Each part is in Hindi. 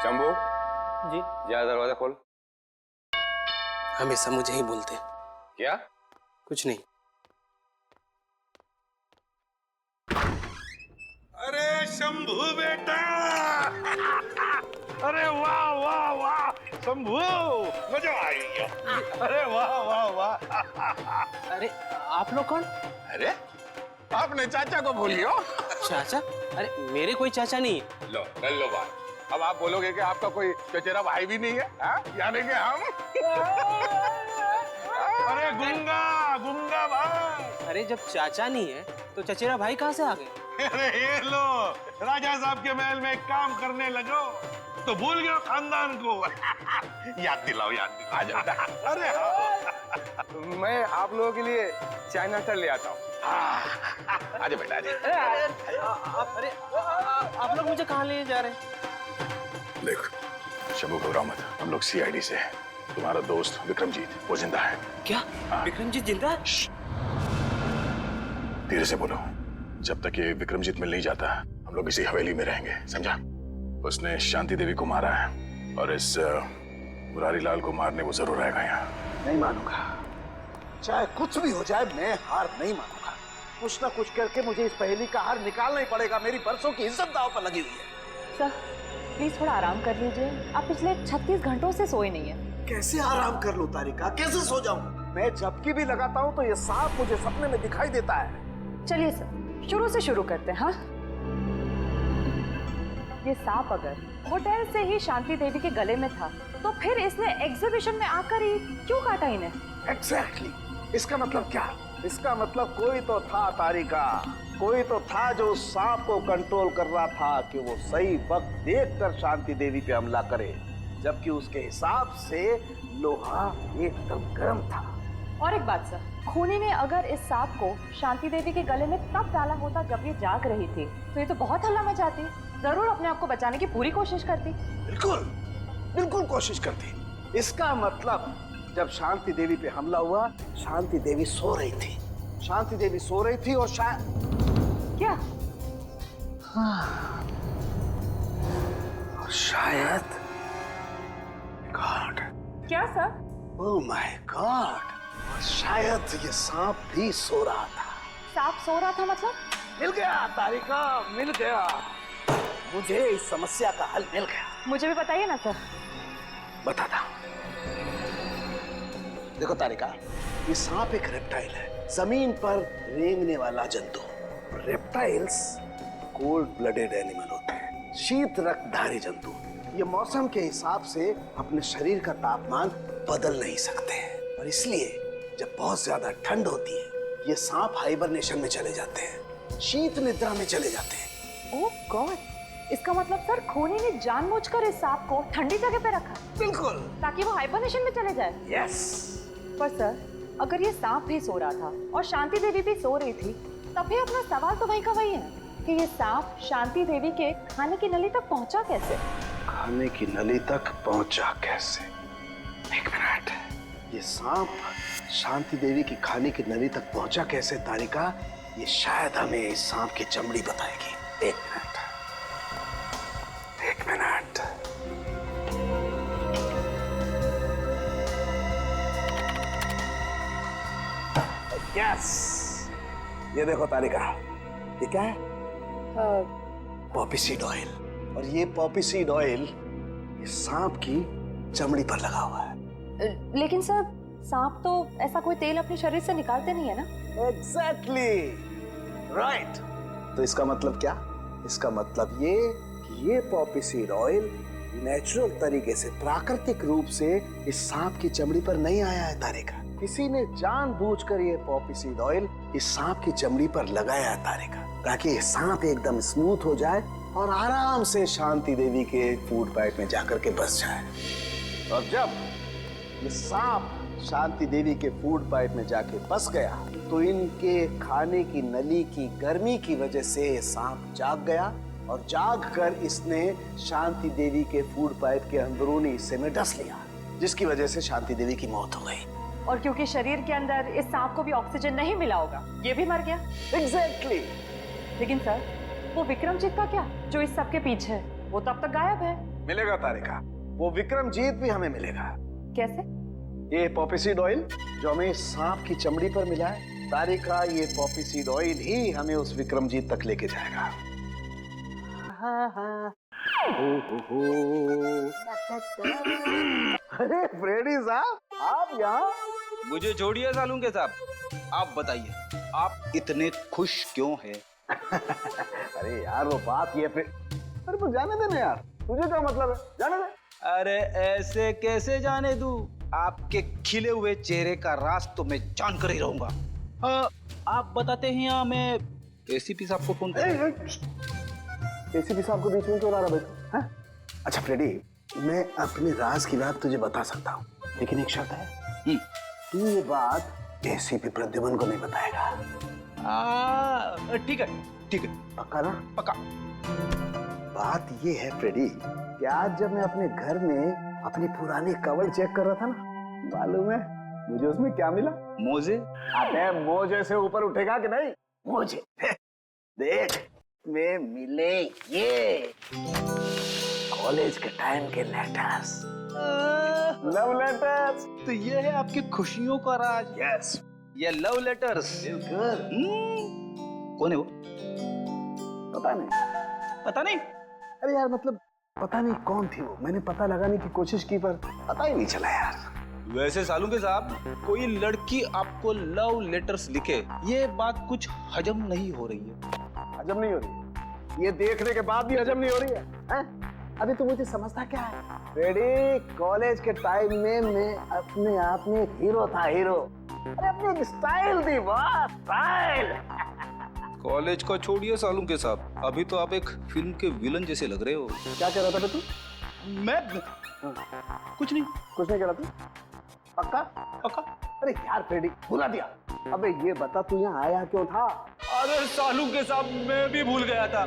शंभू जी जा दरवाजा खोल। हमेशा मुझे ही बोलते। क्या? कुछ नहीं। अरे शंभू बेटा अरे वाह वाह वाह शंभू, मजा आ गया। अरे वाह वाह वाह। अरे आप लोग कौन? अरे आपने चाचा को भूलियो। चाचा? अरे मेरे कोई चाचा नहीं है। लो कर लो बात। अब आप बोलोगे कि आपका कोई चचेरा भाई भी नहीं है, यानी कि हम। अरे गुंगा गुंगा भाई। अरे जब चाचा नहीं है तो चचेरा भाई कहाँ से आ गए? अरे ये लो, राजा साहब के महल में काम करने लगो तो भूल गए खानदान को। याद दिलाओ याद दिलाओ। आ जाता। अरे हाँ। मैं आप लोगों के लिए चाय नाश्ता ले आता हूँ। आजा बेटा आजा। अरे आप लोग मुझे कहाँ ले जा रहे हैं? देख शंभू घबरा मत, हम लोग सीआईडी से हैं। तुम्हारा दोस्त विक्रमजीत वो जिंदा है। क्या विक्रमजीत जिंदा है? धीरे से बोलो। जब तक ये विक्रमजीत मिल नहीं जाता हम लोग इसी हवेली में रहेंगे, समझा? उसने शांति देवी को मारा है और इस मुरारी लाल को मारने वो जरूर आएगा यहाँ। नहीं मानूंगा, चाहे कुछ भी हो जाए मैं हार नहीं मानूंगा। कुछ ना कुछ करके मुझे इस पहेली का हार निकालना ही पड़ेगा। मेरी बरसों की इज्जत दांव पर लगी हुई है। सर प्लीज थोड़ा आराम कर लीजिए। आप पिछले 36 घंटों से सोए नहीं है। कैसे आराम कर लूं तारिका, कैसे सो जाऊं? मैं झपकी भी लगाता हूं तो ये सांप मुझे सपने में दिखाई देता है। चलिए सर शुरू से शुरू करते हैं। हाँ, ये सांप अगर होटल से ही शांति देवी के गले में था तो फिर इसने एग्जीबिशन में आकर ही क्यों काटा इन्हें? एग्जैक्टली। इसका मतलब क्या? इसका मतलब कोई तो था तारिका, कोई तो था जो उस सांप को कंट्रोल कर रहा था कि वो सही वक्त देखकर शांति देवी पे हमला करे, जबकि उसके हिसाब से लोहा एकदम गर्म था। और एक बात सर, खूनी ने अगर इस सांप को शांति देवी के गले में तब डाला होता जब ये जाग रही थी तो ये तो बहुत हल्ला मचाती, जरूर अपने आप को बचाने की पूरी कोशिश करती। बिल्कुल बिल्कुल कोशिश करती। इसका मतलब जब शांति देवी पे हमला हुआ शांति देवी सो रही थी। शांति देवी सो रही थी और क्या? और शायद गॉड, क्या सर? ओह माय गॉड, और शायद ये सांप भी सो रहा था। सांप सो रहा था मतलब? मिल गया तारिका, मिल गया। मुझे इस समस्या का हल मिल गया। मुझे भी बताइए ना सर। बताता हूं। देखो तारिका, ये सांप एक रेप्टाइल है, जमीन पर रेंगने वाला जंतु। रेप्टाइल्स कोल्ड ब्लडेड एनिमल होते हैं, शीत रक्तधारी जंतु। ये मौसम के हिसाब से अपने शरीर का तापमान बदल नहीं सकते हैं और इसलिए जब बहुत ज्यादा ठंड होती है ये सांप हाइबरनेशन में चले जाते हैं, शीत निद्रा में चले जाते हैं। ओह गॉड, इसका मतलब सर खूनी ने जानबूझकर इस सांप को ठंडी जगह पे रखा बिल्कुल, ताकि वो हाइबरनेशन में चले जाए। यस। पर सर अगर ये सांप भी सो रहा था और शांति देवी भी सो रही थी तब भी अपना सवाल तो वही का वही है कि ये सांप शांति देवी के खाने की नली तक पहुंचा कैसे? खाने की नली तक पहुंचा कैसे? एक मिनट, ये सांप शांति देवी की खाने की नली तक पहुंचा कैसे तारिका? ये शायद हमें इस सांप की चमड़ी बताएगी। एक मिनट, एक मिनट। यस, ये देखो तारिका, ये क्या है? Poppy seed oil. और ये पॉपी सीड ऑयल ये सांप की चमड़ी पर लगा हुआ है। लेकिन सर सांप तो ऐसा कोई तेल अपने शरीर से निकालते नहीं है ना? Exactly right. तो इसका मतलब क्या? इसका मतलब ये कि ये पॉपी सीड ऑयल नेचुरल तरीके से, प्राकृतिक रूप से इस सांप की चमड़ी पर नहीं आया है तारिका। किसी ने जानबूझकर ये पॉपी सीड ऑयल इस सांप की चमड़ी पर लगाया है तारिका, ताकि ये सांप एकदम स्मूथ हो जाए और आराम से शांति देवी के फूड पाइप में जाकर के बस जाए। और जब ये सांप शांति देवी के फूड पाइप में जाके बस गया तो इनके खाने की नली की गर्मी की वजह से ये सांप जाग गया और जाग कर इसने शांति देवी के फूड पाइप के अंदरूनी हिस्से में डस लिया, जिसकी वजह से शांति देवी की मौत हो गई। और क्योंकि शरीर के अंदर इस सांप को भी ऑक्सीजन नहीं मिला होगा, ये भी मर गया। एग्जैक्टली। लेकिन सर वो विक्रमजीत का क्या, जो इस सब के पीछे है? वो तो अब तक गायब है। मिलेगा तारिका, वो विक्रमजीत भी हमें मिलेगा। कैसे? ये पॉपी सीड ऑयल जो हमें सांप की चमड़ी पर मिला है, तारिका ये पॉपी सीड ऑयल ही हमें उस विक्रमजीत तक लेके जाएगा। अरे फ्रेडी साहब, आप यहाँ? मुझे छोड़िए सालून के साहब, आप बताइए आप इतने खुश क्यों हैं? अरे यार वो बात ये अरे तो जाने देना यार, तुझे क्या मतलब है, जाने दे। अरे ऐसे कैसे जाने दूं? आपके खिले हुए चेहरे का राज तो मैं जान कर ही रहूंगा। आप बताते हैं या मैं एसीपी साहब को फोन करूं? एसीपी साहब को बीच में क्यों ला रहा भाई? अच्छा फ्रेडी, मैं अपने राज की बात तुझे बता सकता हूँ, लेकिन एक शर्त है। तू ये बात एसीपी प्रद्युमन को नहीं बताएगा। ठीक है ठीक है, पक्का ना? पक्का। बात ये है फ्रेडी कि आज जब मैं अपने घर में अपनी पुरानी कवर चेक कर रहा था ना, मालूम है मुझे उसमें क्या मिला? मोजे? अबे मोजे से ऊपर उठेगा कि नहीं? मोजे देख में मिले ये कॉलेज के टाइम के लेटर्स, लव लेटर्स। तो ये है आपकी खुशियों का राज? यस, ये लव लेटर्स। कौन है वो? पता नहीं। पता नहीं? अरे यार मतलब पता नहीं कौन थी वो, मैंने पता लगाने की कोशिश की पर पता ही नहीं चला यार। वैसे सालू के साहब, कोई लड़की आपको लव लेटर्स लिखे, ये बात कुछ हजम नहीं हो रही है। हजम नहीं हो रही है? ये देखने के बाद भी हजम नहीं हो रही है, हैं? अभी तो मुझे समझता क्या है रेडी, कॉलेज के टाइम में मैं अपने आप में एक हीरो था, हीरो। अरे अपनी एक स्टाइल थी, वाह स्टाइल। कॉलेज का छोड़िए सालू के साहब, अभी तो आप एक फिल्म के विलन जैसे लग रहे हो। क्या कह रहा था बे तू? मैं कुछ नहीं कह रहा था। पक्का? पक्का। अरे यार फ्रेडी भुला दिया। अबे ये बता तू यहाँ आया क्यों था? अरे सालू के साहब, मैं भी भूल गया था।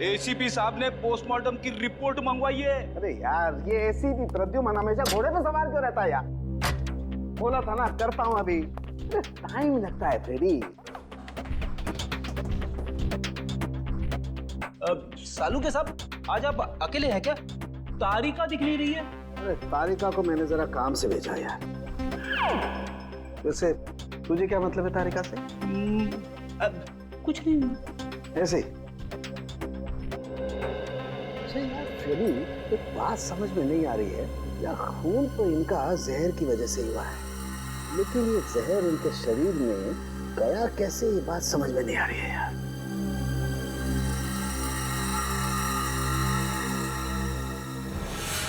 एसीपी साहब ने पोस्टमार्टम की रिपोर्ट मंगवाई है। अरे यार ये एसीपी प्रद्युमन हमेशा घोड़े पे सवार क्यों रहता है यार? बोला था ना करता हूँ अभी। टाइम लगता है फ्रेडी। सालू के साहब, आज आप अकेले हैं क्या? तारिका दिख नहीं रही है। अरे तारिका को मैंने जरा काम से भेजा यार। वैसे तुझे क्या मतलब है तारिका से? कुछ नहीं, ऐसे ही। अच्छा यार फ्रेडी, एक बात समझ में नहीं आ रही है यार, खून तो इनका जहर की वजह से हुआ है, लेकिन ये जहर इनके शरीर में गया कैसे, ये बात समझ में नहीं आ रही है यार।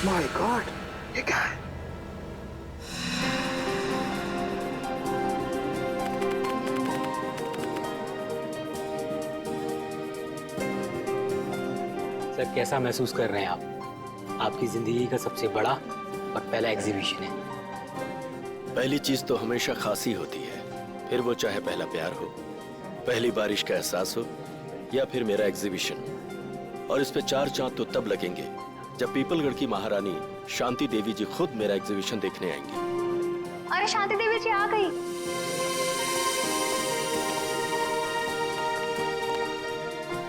माय गॉड, ये क्या है? सर कैसा महसूस कर रहे हैं आप? आपकी जिंदगी का सबसे बड़ा और पहला एग्जीबिशन है। पहली चीज तो हमेशा खासी होती है, फिर वो चाहे पहला प्यार हो, पहली बारिश का एहसास हो, या फिर मेरा एग्जीबिशन। और इस पे 4 चांद तो तब लगेंगे जब पीपलगढ़ की महारानी शांति देवी जी खुद मेरा एग्जीबिशन देखने आएंगी। अरे शांति देवी जी आ गई।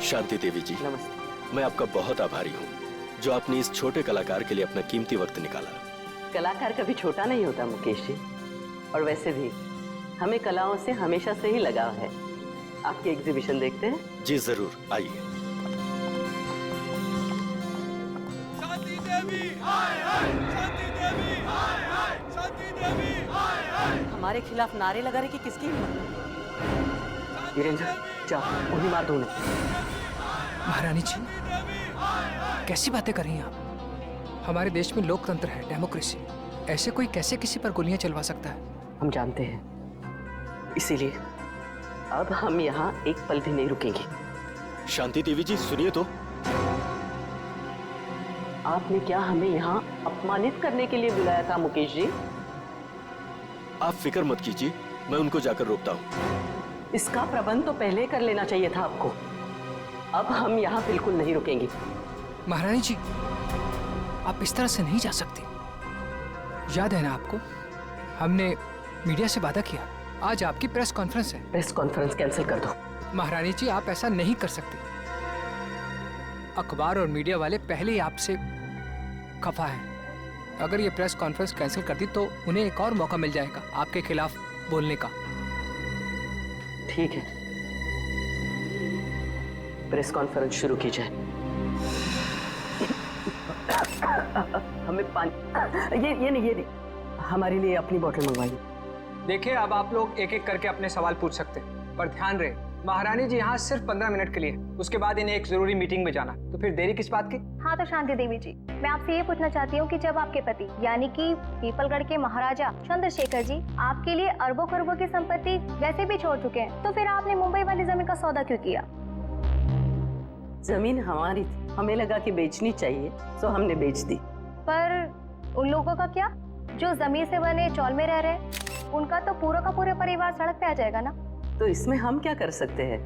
शांति देवी जी, नमस्ते। मैं आपका बहुत आभारी हूँ जो आपने इस छोटे कलाकार के लिए अपना कीमती वक्त निकाला। कलाकार कभी छोटा नहीं होता मुकेश जी, और वैसे भी हमें कलाओं से हमेशा से ही लगाव है। आपकी एग्जीबिशन देखते हैं? जी जरूर, आइए। शांति देवी हाय हाय, शांति देवी हाय हाय, शांति देवी हाय हाय। हमारे खिलाफ नारे लगा रहे कि किसकी हिम्मत? वीरेंद्र जाओ उन्हें मार दो। महारानी जी कैसी बातें कर रही हैं आप? हमारे देश में लोकतंत्र है, डेमोक्रेसी। ऐसे कोई कैसे किसी पर गोलियां चलवा सकता है? हम जानते हैं, इसीलिए अब हम यहाँ एक पल भी नहीं रुकेंगे। शांति देवी जी सुनिए तो। आपने क्या हमें यहाँ अपमानित करने के लिए बुलाया था मुकेश जी? आप फिक्र मत कीजिए, मैं उनको जाकर रोकता हूँ। इसका प्रबंध तो पहले कर लेना चाहिए था आपको। अब हम यहाँ बिल्कुल नहीं रुकेंगे। महारानी जी आप इस तरह से नहीं जा सकती। याद है ना आपको, हमने मीडिया से वादा किया, आज आपकी प्रेस कॉन्फ्रेंस है। प्रेस कॉन्फ्रेंस कैंसिल कर दो। महारानी जी आप ऐसा नहीं कर सकते। अखबार और मीडिया वाले पहले ही आपसे खफा हैं। अगर ये प्रेस कॉन्फ्रेंस कैंसिल कर दी तो उन्हें एक और मौका मिल जाएगा आपके खिलाफ बोलने का। ठीक है, प्रेस कॉन्फ्रेंस शुरू की जाए। हमें पानी, ये नहीं, हमारे लिए अपनी बोतल मंगवाइए। देखिए, अब आप लोग एक एक करके अपने सवाल पूछ सकते हैं, पर ध्यान रहे महारानी जी यहाँ सिर्फ 15 मिनट के लिए, उसके बाद इन्हें एक जरूरी मीटिंग में जाना, तो फिर देरी किस बात की? हाँ तो शांति देवी जी, मैं आपसे ये पूछना चाहती हूँ कि जब आपके पति यानी कि पीपलगढ़ के महाराजा चंद्रशेखर जी आपके लिए अरबों खरबों की संपत्ति वैसे भी छोड़ चुके हैं, तो फिर आपने मुंबई वाली जमीन का सौदा क्यों किया? जमीन हमारी थी, हमें लगा कि बेचनी चाहिए, तो हमने बेच दी। पर उन लोगों का क्या जो जमीन से बने चौल में रह रहे, उनका तो पूरा का पूरा परिवार सड़क पे आ जाएगा ना। तो इसमें हम क्या कर सकते हैं?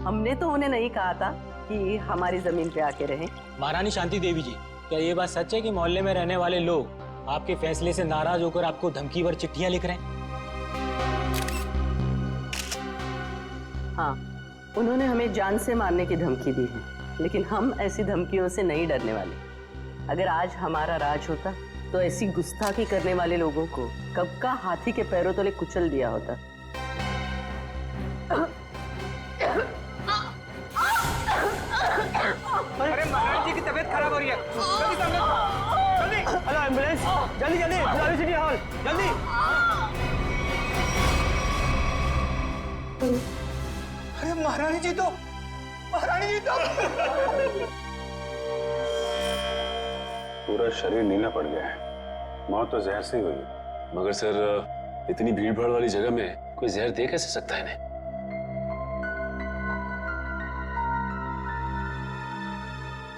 हमने तो उन्हें नहीं कहा था कि हमारी जमीन पे आके रहें। महारानी शांति देवी जी, क्या ये बात सच है कि मोहल्ले में रहने वाले लोग आपके फैसले से नाराज होकर आपको धमकी भर चिट्ठियां लिख रहे हैं? हाँ, उन्होंने हमें जान से मारने की धमकी दी है, लेकिन हम ऐसी धमकियों से नहीं डरने वाले। अगर आज हमारा राज होता तो ऐसी गुस्ताखी करने वाले लोगों को कब का हाथी के पैरों तले कुचल दिया होता। अरे महारानी जी की तबीयत खराब हो रही है, जल्दी जल्दी, हेलो एम्बुलेंस, जल्दी जल्दी, बुलाओ सिटी हॉल, जल्दी। अरे महारानी जी तो पूरा शरीर नीला पड़ गया है, मौत तो जहर से ही हुई है। मगर सर, इतनी भीड़ भाड़ वाली जगह में कोई जहर दे कैसे सकता है इन्हें?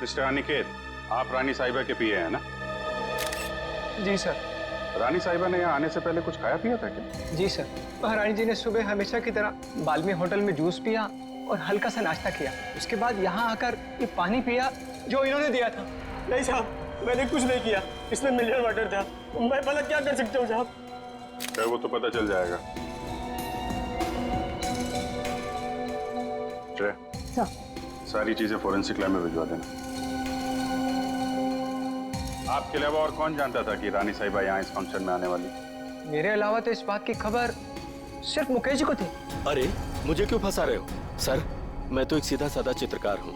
मिस्टर अनिकेत, आप रानी साहिबा के पीए हैं ना? जी सर। रानी साहिबा ने यहाँ आने से पहले कुछ खाया पिया था क्या? जी सर, महारानी जी ने सुबह हमेशा की तरह बाल्मी होटल में जूस पिया और हल्का सा नाश्ता किया, उसके बाद यहाँ आकर ये पानी पिया जो इन्होंने दिया था। नहीं साहब, मैंने कुछ नहीं किया, इसमें मिनरल वाटर था, मैं भला क्या कर सकता हूँ साहब? वो तो पता चल जाएगा। सारी चीजें फोरेंसिक लैब में भिजवा देना। आपके अलावा और कौन जानता था कि रानी साहिबा यहाँ इस फंक्शन में आने वाली? मेरे अलावा तो इस बात की खबर सिर्फ मुकेश जी को थी। अरे, मुझे क्यों फंसा रहे हो? सर, मैं तो एक सीधा साधा चित्रकार हूँ।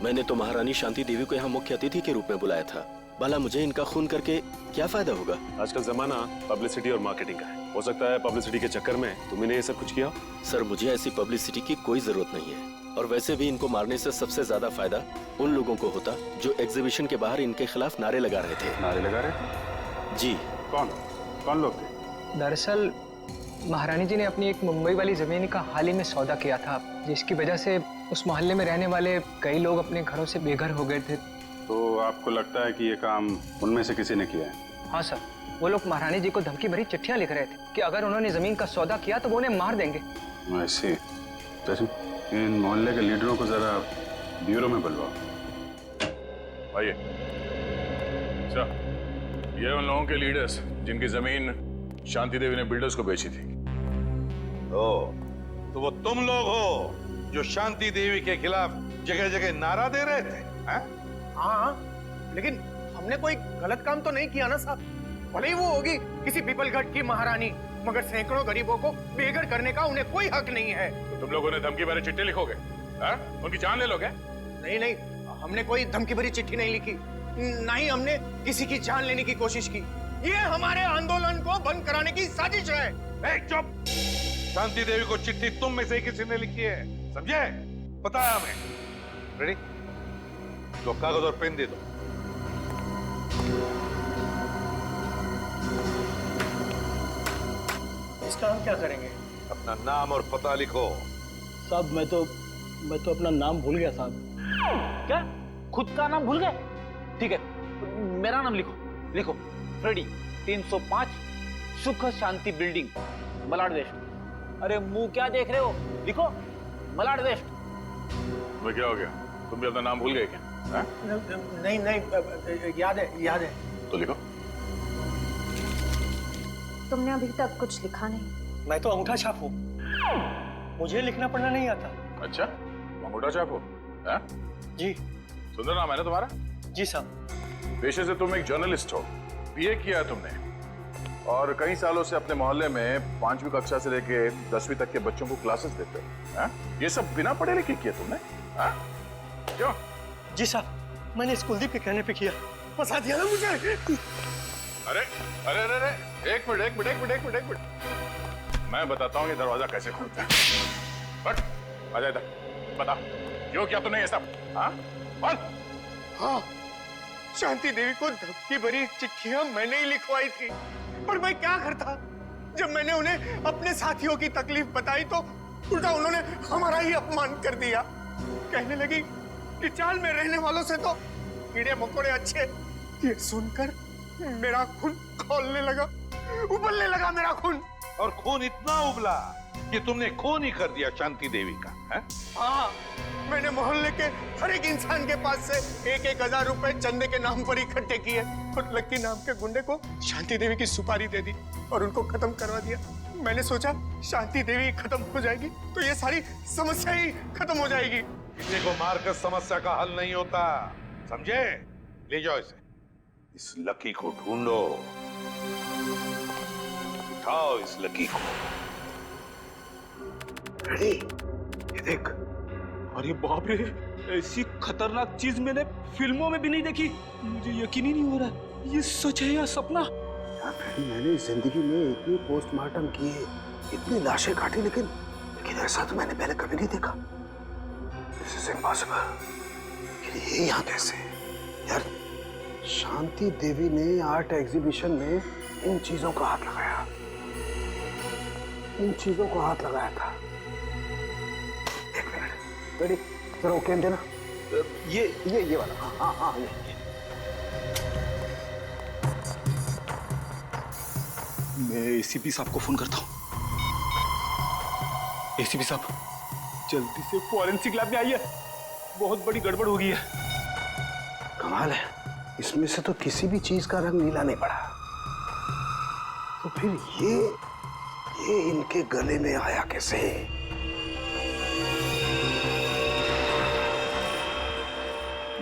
मैंने तो महारानी शांति देवी को यहाँ मुख्य अतिथि के रूप में बुलाया था। भला मुझे इनका खून करके क्या फायदा होगा? आजकल जमाना पब्लिसिटी और मार्केटिंग का है। हो सकता है पब्लिसिटी के चक्कर में तुमने ये सब कुछ किया। सर, मुझे ऐसी पब्लिसिटी की कोई जरूरत नहीं है, और वैसे भी इनको मारने से सबसे ज्यादा फायदा उन लोगों को होता जो एग्जीबिशन के बाहर इनके खिलाफ नारे लगा रहे थे। नारे लगा रहे? जी। कौन लोग थे? दरअसल महारानी जी ने अपनी एक मुंबई वाली जमीन का हाल ही में सौदा किया था, जिसकी वजह से उस मोहल्ले में रहने वाले कई लोग अपने घरों से बेघर हो गए थे। तो आपको लगता है कि ये काम उनमें से किसी ने किया है? हाँ सर, वो लोग महारानी जी को धमकी भरी चिट्ठियां लिख रहे थे कि अगर उन्होंने जमीन का सौदा किया तो वो उन्हें मार देंगे। ऐसे इन मोहल्ले के लीडरों को जरा ब्यूरो में बुलवाओ। आइए। अच्छा, ये उन लोगों के लीडर्स जिनकी जमीन शांति देवी ने बिल्डर्स को बेची थी। तो वो तुम लोग हो जो शांति देवी के खिलाफ जगह जगह नारा दे रहे थे? हाँ, लेकिन हमने कोई गलत काम तो नहीं किया ना साहब। भले ही वो होगी किसी पीपलगढ़ की महारानी, मगर सैकड़ों गरीबों को बेघर करने का उन्हें कोई हक नहीं है। तो तुम लोगों ने धमकी भरी चिट्ठी लिखोगे? उनकी जान ले लोगे? नहीं, हमने कोई धमकी भरी चिट्ठी नहीं लिखी, ना ही हमने किसी की जान लेने की कोशिश की। ये हमारे आंदोलन को बंद कराने की साजिश है। चुप! शांति देवी को चिट्ठी तुम में से किसी ने लिखी है, समझे? पता है हमें। रेडी? तो कागज और पेन दे दो। इसका हम क्या करेंगे? अपना नाम और पता लिखो। साहब, मैं तो अपना नाम भूल गया साहब। क्या? खुद का नाम भूल गए? ठीक है, मेरा नाम लिखो। फ्रेडी, 305 सुख शांति बिल्डिंग, मलाड वेस्ट। अरे मुंह क्या देख रहे हो? लिखो, मलाड वेस्ट। मैं क्या हो गया? तुम भी अपना नाम भूल गए क्या? नहीं, याद है। तो लिखो। तुमने अभी तक कुछ लिखा नहीं। मैं तो अंगूठा छाप हूँ, मुझे लिखना पढ़ना नहीं आता। अच्छा, अंगूठा छाप हो? जी। सुन रहा मैंने तुम्हारा? जी साहब। पेशे से तुम एक जर्नलिस्ट हो, बीए किया है तुमने, और कई सालों से अपने मोहल्ले में 5वीं कक्षा से लेके 10वीं तक के बच्चों को क्लासेस देते हो। हाँ? ये सब बिना पढ़े लिखे किया तुमने? हाँ? क्यों? जी साहब, मैंने इस कुलदीप के कहने पे किया। फंसा दिया ना मुझे। अरे अरे अरे अरे, एक मिनट, मैं बताता हूँ ये दरवाजा कैसे खुलता है। बट आजा इधर, बता क्यों किया तूने ये सब? हाँ बोल। हाँ, शांति देवी को धमकी भरी चिट्ठियां मैंने ही लिखवाई थी, पर मैं क्या करता? जब मैंने उन्हें अपने साथियों की तकलीफ बताई तो उल्टा उन्होंने हमारा ही अपमान कर दिया। कहने लगी कि चाल में रहने वालों से तो कीड़े मकोड़े अच्छे। ये सुनकर मेरा खून खौलने लगा, उबलने लगा मेरा खून। और खून इतना उबला कि तुमने खून ही कर दिया शांति देवी का, है? हाँ, मैंने मोहल्ले के हर एक इंसान के पास से 1,000 रुपए चंदे के नाम पर इकट्ठे किए और लक्की नाम के गुंडे को शांति देवी की सुपारी दे दी और उनको खत्म करवा दिया। मैंने सोचा शांति देवी खत्म हो जाएगी तो ये सारी समस्या ही खत्म हो जाएगी। किसी को मारकर समस्या का हल नहीं होता, समझे? ले जाओ इसे, इस लकी को ढूंढो, उठाओ इस लकी को। रेडी? ये देख। अरे बाप रे, ऐसी खतरनाक चीज मैंने फिल्मों में भी नहीं देखी। मुझे यकीन ही नहीं हो रहा ये सच है या सपना। यार फ्रेडी, मैंने जिंदगी में इतनी पोस्टमार्टम किए, इतनी लाशें काटी, लेकिन ऐसा तो मैंने पहले कभी नहीं देखा। This is impossible। ये यहाँ कैसे? यार शांति देवी ने आर्ट एग्जीबिशन में इन चीजों को हाथ लगाया, इन चीजों को हाथ लगाया था। एक मिनट, रेडी? जरा वो कैन देना। ये वाला। हाँ हाँ ये। मैं एसीपी साहब को फोन करता हूँ। एसीपी साहब, जल्दी से फॉरेंसिक लैब में आइए, बहुत बड़ी गड़बड़ हो गई है। कमाल है, इसमें से तो किसी भी चीज का रंग नीला नहीं पड़ा। तो फिर ये इनके गले में आया कैसे?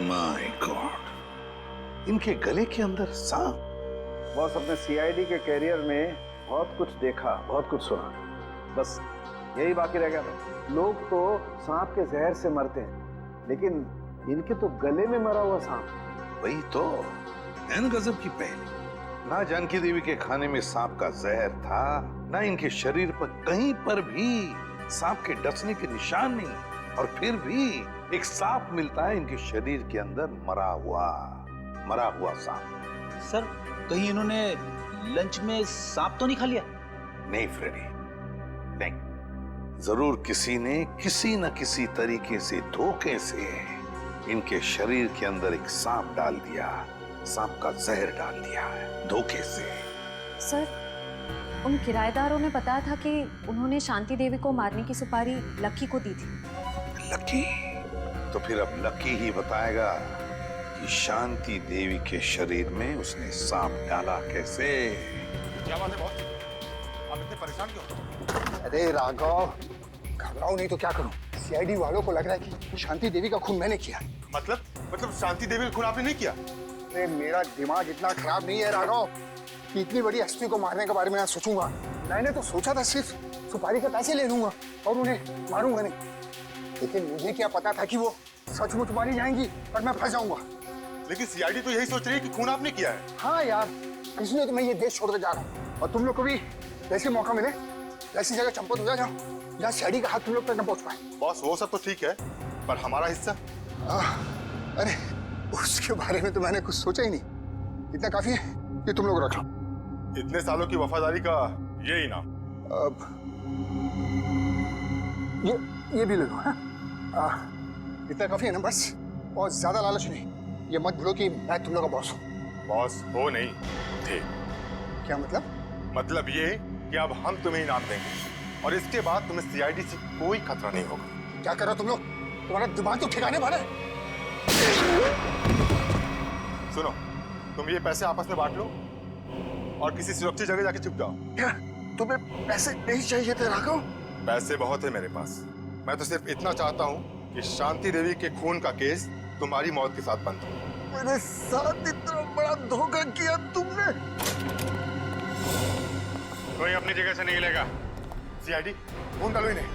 माय गॉड, इनके गले के अंदर सांप। बॉस, अपने सीआईडी के कैरियर में बहुत कुछ देखा, बहुत कुछ सुना, बस यही बाकी रह गया था। लोग तो सांप के जहर से मरते हैं, लेकिन इनके तो गले में मरा हुआ सांप। वही तो एन गजब की पहली। ना जानकी देवी के खाने में सांप का जहर था, ना इनके शरीर पर कहीं पर भी सांप के डसने के निशान नहीं, और फिर भी एक सांप मिलता है इनके शरीर के अंदर, मरा हुआ सांप। सर, कहीं इन्होंने लंच में सांप तो नहीं खा लिया? नहीं फ्रेडी, नहीं। जरूर किसी ने किसी न किसी तरीके से, धोखे से इनके शरीर के अंदर एक सांप डाल दिया, सांप का जहर डाल दिया है, धोखे से। सर, उन किराएदारों ने बताया था कि उन्होंने शांति देवी को मारने की सुपारी लक्की को दी थी। लकी? तो फिर अब लकी ही बताएगा कि शांति देवी के शरीर में उसने सांप डाला कैसे। क्या बात है बॉस, आप इतने परेशान क्यों? अरे राघव, घबराओ नहीं तो क्या करूं? सीआईडी वालों को लग रहा है कि शांति देवी का खून मैंने किया। मतलब शांति देवी का खून आपने नहीं किया? अरे मेरा दिमाग इतना खराब नहीं है राघव कि इतनी बड़ी हस्ती को मारने के बारे में सोचूंगा। मैंने तो सोचा था सिर्फ सुपारी के पैसे ले लूंगा और उन्हें मारूंगा नहीं, लेकिन मुझे क्या पता था कि वो सचमुच मारी जाएंगी और मैं फंस जाऊंगा। लेकिन सीआईडी तो यही सोच रही है कि खून आपने किया है। हाँ यार, इसलिए तो मैं ये देश छोड़कर जा रहा हूँ, और तुम लोग को भी जैसे मौका मिले ऐसी जगह चंपत हो जाओ जहाँ सीआईडी का हाथ तुम लोग तक न पहुँच पाए। बॉस, वो सब तो ठीक है, पर हमारा हिस्सा? अरे उसके बारे में तो मैंने कुछ सोचा ही नहीं। इतना काफी है कि तुम लोग रख लो। इतने सालों की वफादारी का ये इनाम। अब ये भी ले लो। इतना काफी है ना, बस बहुत ज्यादा लालच नहीं। ये मत भूलो कि मैं तुम लोग का बॉस हूँ। बॉस हो नहीं थे। क्या मतलब? मतलब ये कि अब हम तुम्हें इनाम देंगे और इसके बाद तुम्हें सीआईडी से कोई खतरा नहीं होगा। क्या कर रहे हो तुम लोग? तुम्हारा दिमाग तो ठिकाने भरा है। सुनो, तुम ये पैसे आपस में बांट लो और किसी सुरक्षित जगह जाके छुप जाओ। क्या तुम्हें पैसे नहीं चाहिए थे राघव? पैसे बहुत है मेरे पास। मैं तो सिर्फ इतना चाहता हूँ कि शांति देवी के खून का केस तुम्हारी मौत के साथ बंद हो। मेरे साथ इतना बड़ा धोखा किया तुमने। कोई अपनी जगह से नहीं हिलेगा। सीआईडी ढूंढ डालो इन्हें।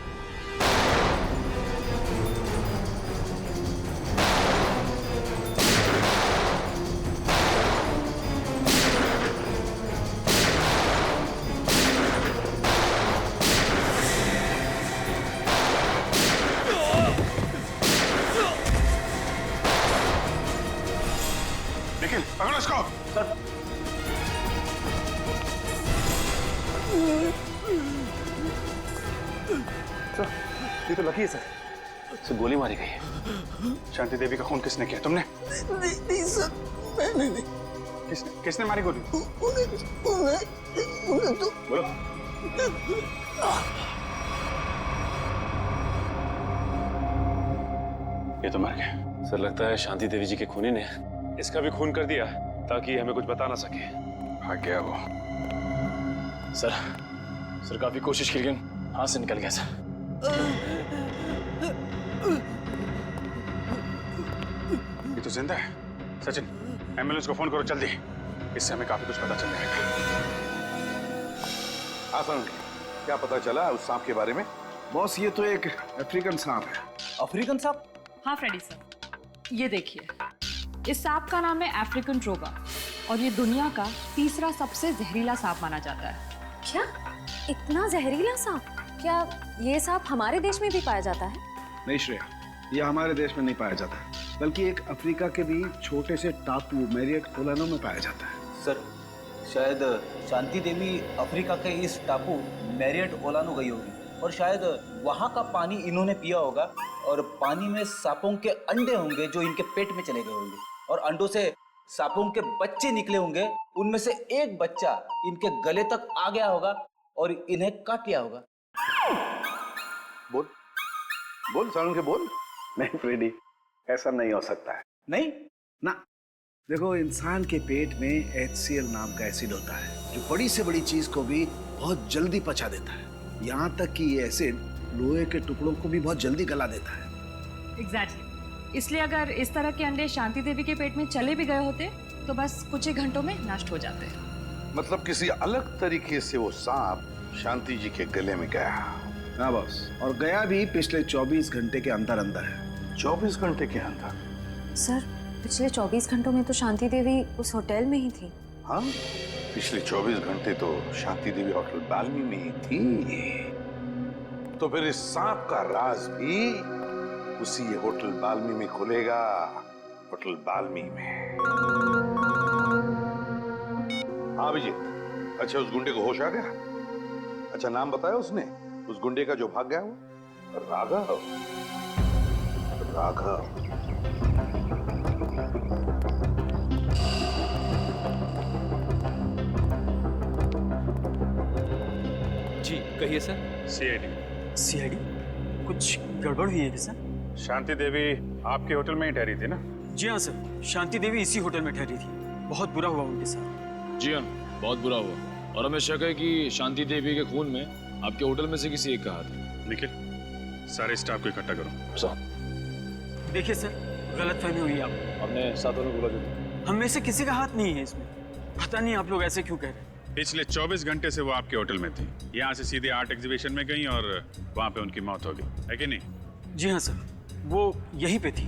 निखिल पकड़ो इसको। सर ये तो लकी है सर। उसे गोली मारी गई है। शांति देवी का खून किसने किया? तुमने? नहीं सर, मैंने नहीं। किसने मारी गोली? उन्हें तो बोलो। ये तो मर गया। सर लगता है शांति देवी जी के खूनी ने इसका भी खून कर दिया ताकि हमें कुछ बता ना सके। भाग गया वो। सर काफी कोशिश की लेकिन हाथ से निकल गया सर। ये तो जिंदा है। सचिन एम्बुलेंस को फोन करो जल्दी, इससे हमें काफी कुछ पता चल जाएगा। आसान क्या पता चला उस सांप के बारे में? बॉस ये तो एक अफ्रीकन सांप है। अफ्रीकन सांप? हाँ फ्रेडी सर, ये देखिए, इस सांप का नाम है अफ्रीकन ट्रोगा और ये दुनिया का तीसरा सबसे जहरीला सांप माना जाता है। क्या इतना जहरीला सांप? क्या ये सांप हमारे देश में भी पाया जाता है? नहीं श्रेया, ये हमारे देश में नहीं पाया जाता, बल्कि एक अफ्रीका के भी छोटे से टापू मैरियट ओलानो में पाया जाता है। सर शायद शांति देवी अफ्रीका के इस टापू मैरियट ओलानो गई होगी और शायद वहाँ का पानी इन्होंने पिया होगा और पानी में सांपों के अंडे होंगे जो इनके पेट में चले गए होंगे और अंडों से सांपों के बच्चे निकले होंगे। उनमें से एक बच्चा इनके गले तक आ गया होगा और इन्हें काट लिया होगा। बोल बोल सारुण के बोल। नहीं फ्रेडी, ऐसा नहीं हो सकता है। नहीं ना, देखो इंसान के पेट में HCl नाम का एसिड होता है जो बड़ी से बड़ी चीज को भी बहुत जल्दी पचा देता है। यहाँ तक कि ये एसिड लोहे के टुकड़ों को भी बहुत जल्दी गला देता है। एग्जैक्टली। इसलिए अगर इस तरह के अंडे शांति देवी के पेट में चले भी गए होते तो बस कुछ ही घंटों में नष्ट हो जाते। मतलब किसी अलग तरीके से वो सांप शांति जी के गले में गया। हाँ बॉस, और गया भी पिछले 24 घंटे के अंदर अंदर है। 24 घंटे के अंदर? सर पिछले 24 घंटों में तो शांति देवी उस होटल में ही थी। हाँ, पिछले 24 घंटे तो शांति देवी होटल बाल्मी में ही थी। तो फिर इस सांप का राज भी उसी होटल बाल्मी में खुलेगा। होटल बाल्मी में। हाँ अभिजीत, अच्छा उस गुंडे को होश आ गया? अच्छा नाम बताया उसने उस गुंडे का जो भाग गया वो? राघव। राघव। जी कहिए सर। सीआईडी कुछ गड़बड़ हुई है क्या सर? शांति देवी आपके होटल में ही ठहरी थी ना? जी हाँ सर, शांति देवी इसी होटल में ठहरी थी। बहुत बुरा हुआ उनके साथ। जी हाँ, बहुत बुरा हुआ और हमें शक है कि शांति देवी के खून में आपके होटल में से किसी एक का हाथ है। निखिल, सारे स्टाफ को इकट्ठा करो। सर देखिए सर, गलतफहमी हुई आपको। हमने साथों में बोला जो हम में से किसी का हाथ नहीं है इसमें। पता नहीं आप लोग ऐसे क्यों कह रहे हैं। पिछले 24 घंटे से वो आपके होटल में थी। यहाँ से सीधे आर्ट एग्जीबिशन में गई और वहाँ पे उनकी मौत हो गई, है कि नहीं? जी हाँ सर, वो यहीं पे थी।